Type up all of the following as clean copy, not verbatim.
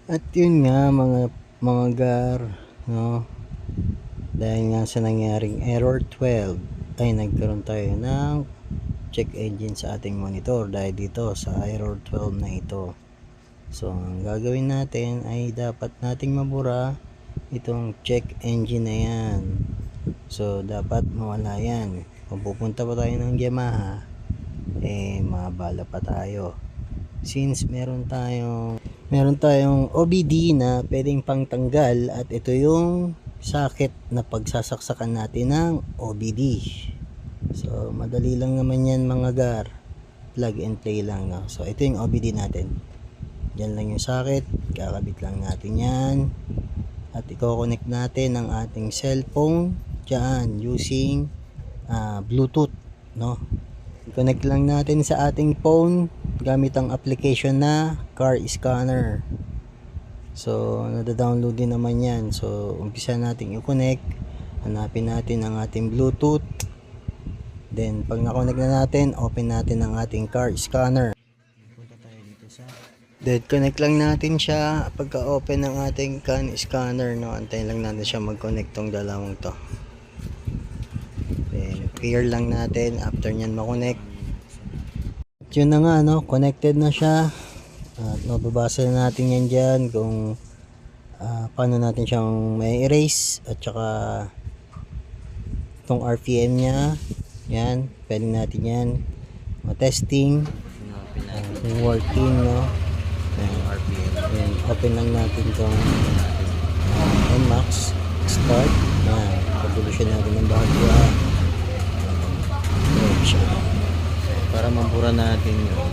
At yun nga mga gar, no? Dahil nga sa nangyaring error 12 ay nagkaroon tayo ng check engine sa ating monitor dahil dito sa error 12 na ito. So ang gagawin natin ay dapat nating mabura itong check engine na yan. So dapat mawala yan. Kung pupunta pa tayo ng Yamaha, mabala pa tayo. Since meron tayong OBD na pwedeng pangtanggal at ito yung socket na pagsasaksakan natin ng OBD. So madali lang naman yan mga gar, plug and play lang, no? So ito yung OBD natin, dyan lang yung socket, kakabit lang natin yan at i-connect natin ang ating cellphone dyan using Bluetooth, no? I-connect lang natin sa ating phone gamit ang application na car scanner. So nada-download din naman yan. So umpisa natin i-connect, hanapin natin ang ating Bluetooth, then pag na-connect na natin, open natin ang ating car scanner. Punta tayo dito sa then connect lang natin siya. Pagka open ng ating car scanner, no, antayin lang natin siya mag-connect tong dalawang to. Then clear lang natin after nyan ma-connect. Yun na nga, no, connected na siya. At mababasa na natin yan dyan kung paano natin siyang may erase at saka itong RPM nya. Yan, pwede natin yan matesting kung working, no. Yan, open lang natin itong NMAX start na pag-evolution natin ng bahagya para mabura natin yun.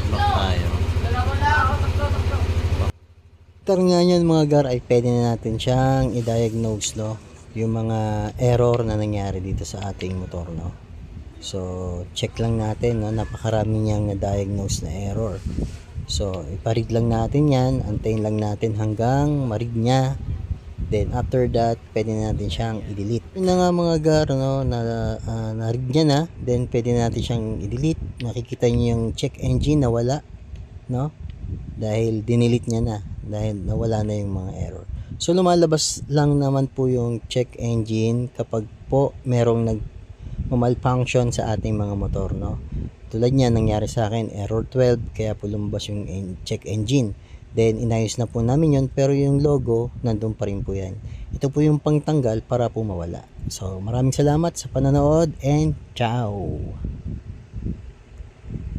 Back tayo. After nga yan mga gar ay pwede na natin siyang i-diagnose, no, yung mga error na nangyari dito sa ating motor, no. So check lang natin, no, napakarami niyang na-diagnose na error. So iparig lang natin yan, antayin lang natin hanggang marig niya. Then after that, pwede natin siyang i-delete. Yun na nga mga gar, no, na-rig niya na. Then pwede natin siyang i-delete. Nakikita niyo yung check engine na wala, no? Dahil dinilit niya na. Dahil nawala na yung mga error. So lumalabas lang naman po yung check engine kapag po merong malfunction sa ating mga motor, no? Tulad niya nangyari sa akin, error 12, kaya po lumabas yung check engine. Then inayos na po namin yun, pero yung logo nandun pa rin po yan. Ito po yung pangtanggal para po mawala. So maraming salamat sa panonood and ciao.